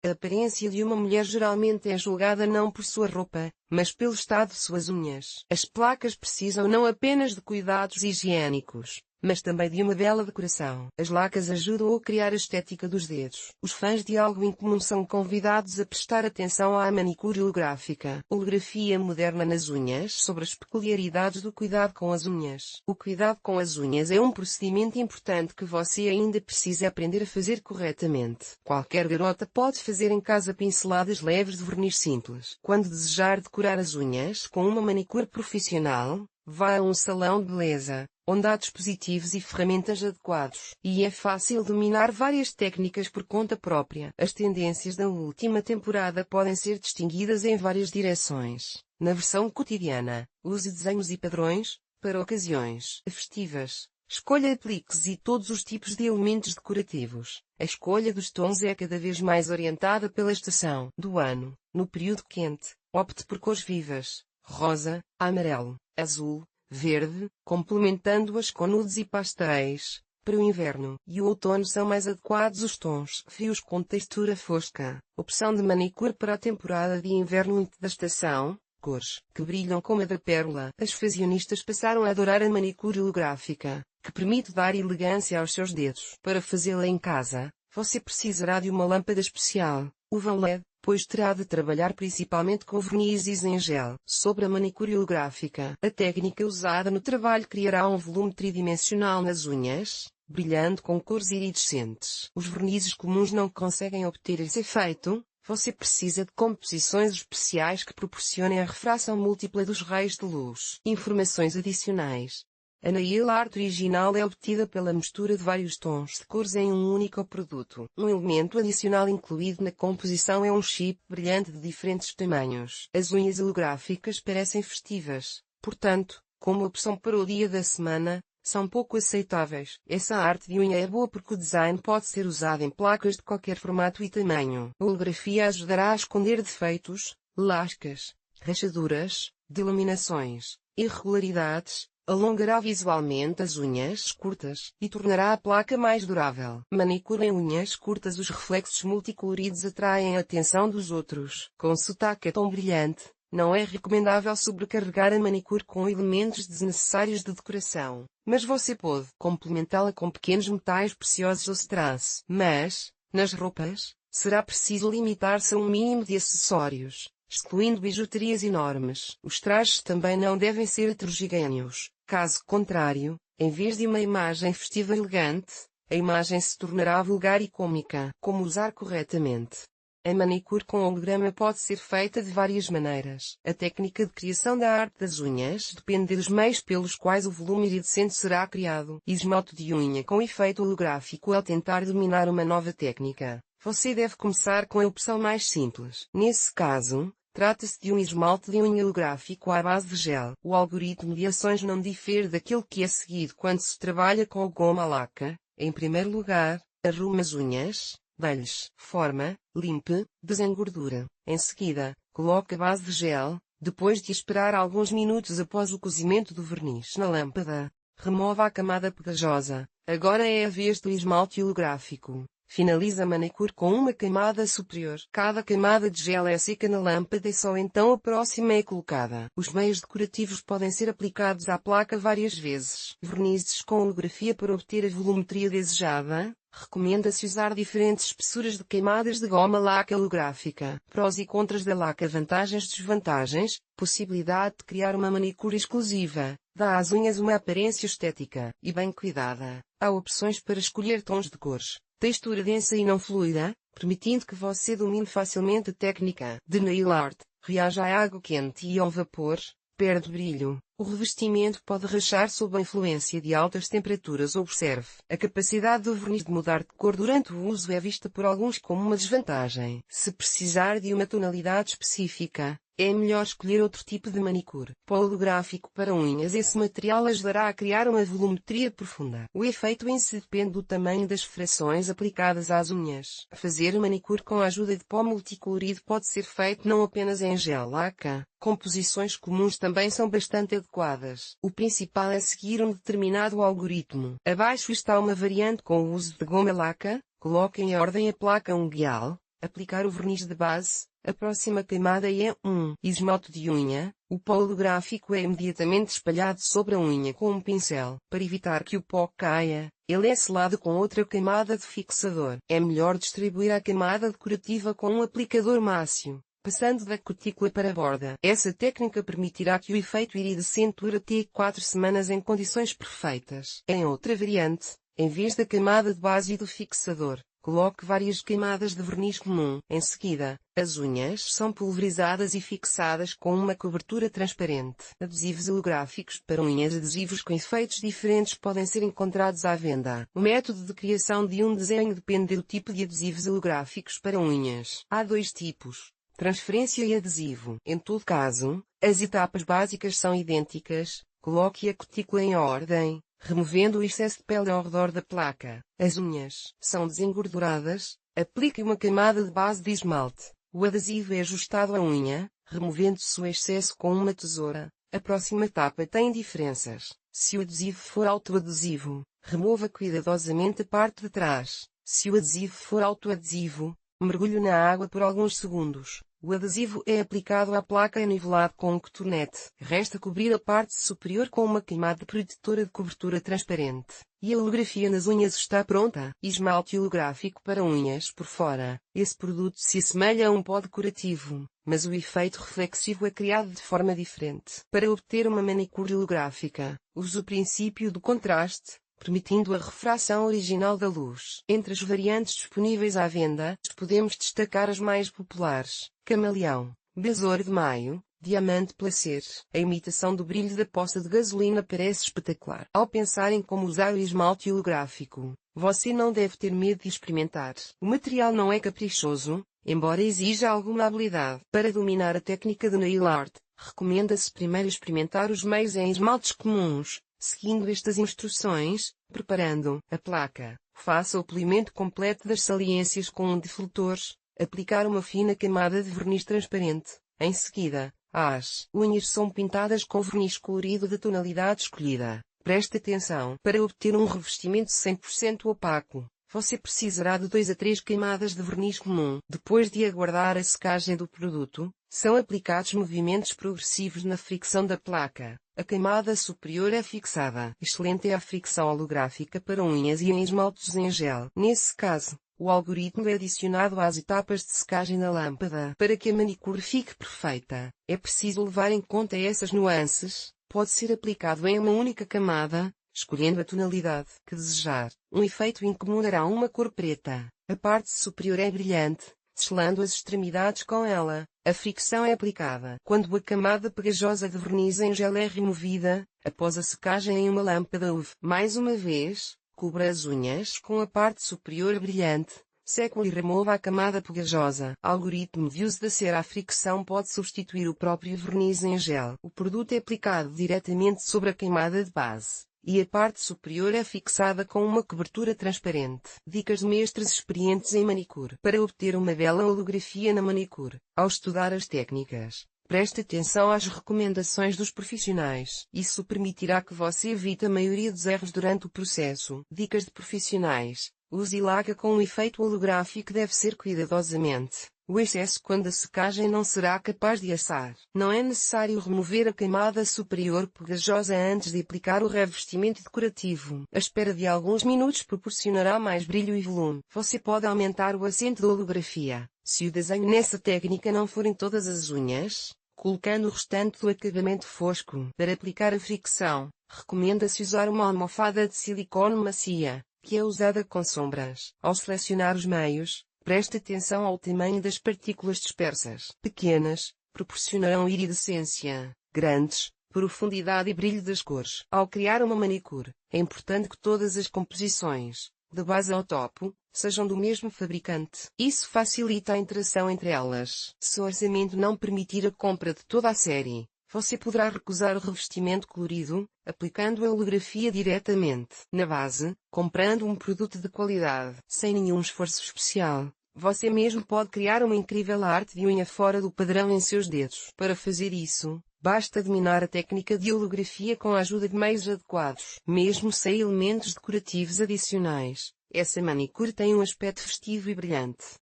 A aparência de uma mulher geralmente é julgada não por sua roupa, mas pelo estado de suas unhas. As placas precisam não apenas de cuidados higiênicos, mas também de uma bela decoração. As lacas ajudam a criar a estética dos dedos. Os fãs de algo incomum são convidados a prestar atenção à manicure holográfica. Holografia moderna nas unhas sobre as peculiaridades do cuidado com as unhas. O cuidado com as unhas é um procedimento importante que você ainda precisa aprender a fazer corretamente. Qualquer garota pode fazer em casa pinceladas leves de verniz simples. Quando desejar decorar as unhas com uma manicure profissional, vá a um salão de beleza, onde há dispositivos e ferramentas adequados, e é fácil dominar várias técnicas por conta própria. As tendências da última temporada podem ser distinguidas em várias direções. Na versão cotidiana, use desenhos e padrões, para ocasiões festivas. Escolha apliques e todos os tipos de elementos decorativos. A escolha dos tons é cada vez mais orientada pela estação do ano. No período quente, opte por cores vivas, rosa, amarelo, azul, verde, complementando-as com nudes e pastéis. Para o inverno e o outono são mais adequados os tons frios com textura fosca. Opção de manicure para a temporada de inverno da estação. Cores que brilham como a da pérola. As fashionistas passaram a adorar a manicure holográfica, que permite dar elegância aos seus dedos. Para fazê-la em casa, você precisará de uma lâmpada especial, UV LED, pois terá de trabalhar principalmente com vernizes em gel. Sobre a manicure holográfica, a técnica usada no trabalho criará um volume tridimensional nas unhas, brilhando com cores iridescentes. Os vernizes comuns não conseguem obter esse efeito. Você precisa de composições especiais que proporcionem a refração múltipla dos raios de luz. Informações adicionais. A nail art original é obtida pela mistura de vários tons de cores em um único produto. Um elemento adicional incluído na composição é um chip brilhante de diferentes tamanhos. As unhas holográficas parecem festivas, portanto, como opção para o dia da semana, são pouco aceitáveis. Essa arte de unha é boa porque o design pode ser usado em placas de qualquer formato e tamanho. A holografia ajudará a esconder defeitos, lascas, rachaduras, delaminações, irregularidades, alongará visualmente as unhas curtas e tornará a placa mais durável. Manicure em unhas curtas. Os reflexos multicoloridos atraem a atenção dos outros. Com sotaque tão brilhante, não é recomendável sobrecarregar a manicure com elementos desnecessários de decoração, mas você pode complementá-la com pequenos metais preciosos ou strass. Mas, nas roupas, será preciso limitar-se a um mínimo de acessórios, excluindo bijuterias enormes. Os trajes também não devem ser heterogêneos. Caso contrário, em vez de uma imagem festiva elegante, a imagem se tornará vulgar e cômica. Como usar corretamente? A manicure com holograma pode ser feita de várias maneiras. A técnica de criação da arte das unhas depende dos meios pelos quais o volume iridescente será criado. Esmalte de unha com efeito holográfico. Ao tentar dominar uma nova técnica, você deve começar com a opção mais simples. Nesse caso, trata-se de um esmalte de unha holográfico à base de gel. O algoritmo de ações não difere daquele que é seguido quando se trabalha com o goma laca. Em primeiro lugar, arrume as unhas, dê-lhes forma, limpe, desengordura. Em seguida, coloque a base de gel, depois de esperar alguns minutos após o cozimento do verniz na lâmpada. Remova a camada pegajosa. Agora é a vez do esmalte holográfico. Finaliza a manicure com uma camada superior. Cada camada de gel é seca na lâmpada e só então a próxima é colocada. Os meios decorativos podem ser aplicados à placa várias vezes. Vernizes com holografia. Para obter a volumetria desejada, recomenda-se usar diferentes espessuras de camadas de goma laca holográfica. Prós e contras da laca. Vantagens e desvantagens. Possibilidade de criar uma manicure exclusiva. Dá às unhas uma aparência estética e bem cuidada. Há opções para escolher tons de cores. Textura densa e não fluida, permitindo que você domine facilmente a técnica de nail art. Reaja à água quente e ao vapor, perde brilho. O revestimento pode rachar sob a influência de altas temperaturas. Observe. A capacidade do verniz de mudar de cor durante o uso é vista por alguns como uma desvantagem. Se precisar de uma tonalidade específica, é melhor escolher outro tipo de manicure. Holográfico para unhas. Esse material ajudará a criar uma volumetria profunda. O efeito em si depende do tamanho das frações aplicadas às unhas. Fazer manicure com a ajuda de pó multicolorido pode ser feito não apenas em gel laca. Composições comuns também são bastante adequadas. O principal é seguir um determinado algoritmo. Abaixo está uma variante com o uso de goma laca. Coloque em ordem a placa unguial, Aplicar o verniz de base. A próxima camada é um esmalte de unha. O pó holográfico é imediatamente espalhado sobre a unha com um pincel. Para evitar que o pó caia, ele é selado com outra camada de fixador. É melhor distribuir a camada decorativa com um aplicador mácio, passando da cutícula para a borda. Essa técnica permitirá que o efeito iridescente dure até 4 semanas em condições perfeitas. Em outra variante, em vez da camada de base e do fixador, coloque várias camadas de verniz comum. Em seguida, as unhas são pulverizadas e fixadas com uma cobertura transparente. Adesivos holográficos para unhas. Adesivos com efeitos diferentes podem ser encontrados à venda. O método de criação de um desenho depende do tipo de adesivos holográficos para unhas. Há dois tipos: transferência e adesivo. Em todo caso, as etapas básicas são idênticas. Coloque a cutícula em ordem, removendo o excesso de pele ao redor da placa. As unhas são desengorduradas. Aplique uma camada de base de esmalte. O adesivo é ajustado à unha, removendo-se o excesso com uma tesoura. A próxima etapa tem diferenças. Se o adesivo for autoadesivo, remova cuidadosamente a parte de trás. Se o adesivo for autoadesivo, mergulhe na água por alguns segundos. O adesivo é aplicado à placa e nivelado com um cotonete. Resta cobrir a parte superior com uma camada protetora de cobertura transparente. E a holografia nas unhas está pronta. Esmalte holográfico para unhas por fora. Esse produto se assemelha a um pó decorativo, mas o efeito reflexivo é criado de forma diferente. Para obter uma manicure holográfica, use o princípio do contraste, permitindo a refração original da luz. Entre as variantes disponíveis à venda, podemos destacar as mais populares: Camaleão, Besouro de Maio, Diamante Placer. A imitação do brilho da poça de gasolina parece espetacular. Ao pensar em como usar o esmalte holográfico, você não deve ter medo de experimentar. O material não é caprichoso, embora exija alguma habilidade. Para dominar a técnica de nail art, recomenda-se primeiro experimentar os meios em esmaltes comuns, seguindo estas instruções. Preparando a placa, faça o polimento completo das saliências com um defletor. Aplicar uma fina camada de verniz transparente. Em seguida, as unhas são pintadas com verniz colorido da tonalidade escolhida. Preste atenção. Para obter um revestimento 100% opaco, você precisará de 2 a 3 camadas de verniz comum. Depois de aguardar a secagem do produto, são aplicados movimentos progressivos na fricção da placa. A camada superior é fixada. Excelente é a fricção holográfica para unhas e em esmaltes em gel. Nesse caso, o algoritmo é adicionado às etapas de secagem na lâmpada. Para que a manicure fique perfeita, é preciso levar em conta essas nuances. Pode ser aplicado em uma única camada, escolhendo a tonalidade que desejar. Um efeito incomum dará uma cor preta. A parte superior é brilhante, selando as extremidades com ela. A fricção é aplicada quando a camada pegajosa de verniz em gel é removida, após a secagem em uma lâmpada UV. Mais uma vez, cubra as unhas com a parte superior brilhante, seque e remova a camada pegajosa. Algoritmo de uso da cera. A fricção pode substituir o próprio verniz em gel. O produto é aplicado diretamente sobre a camada de base, e a parte superior é fixada com uma cobertura transparente. Dicas de mestres experientes em manicure. Para obter uma bela holografia na manicure, ao estudar as técnicas, preste atenção às recomendações dos profissionais. Isso permitirá que você evite a maioria dos erros durante o processo. Dicas de profissionais. Use laca com um efeito holográfico deve ser cuidadosamente. O excesso quando a secagem não será capaz de assar. Não é necessário remover a camada superior pegajosa antes de aplicar o revestimento decorativo. A espera de alguns minutos proporcionará mais brilho e volume. Você pode aumentar o acento da holografia, se o desenho nessa técnica não for em todas as unhas, colocando o restante do acabamento fosco. Para aplicar a fricção, recomenda-se usar uma almofada de silicone macia, que é usada com sombras. Ao selecionar os meios, preste atenção ao tamanho das partículas dispersas. Pequenas, proporcionarão iridescência. Grandes, profundidade e brilho das cores. Ao criar uma manicure, é importante que todas as composições, da base ao topo, sejam do mesmo fabricante. Isso facilita a interação entre elas. Se o orçamento não permitir a compra de toda a série, você poderá recusar o revestimento colorido, aplicando a holografia diretamente na base, comprando um produto de qualidade. Sem nenhum esforço especial, você mesmo pode criar uma incrível arte de unha fora do padrão em seus dedos. Para fazer isso, basta dominar a técnica de holografia com a ajuda de meios adequados. Mesmo sem elementos decorativos adicionais, essa manicure tem um aspecto festivo e brilhante.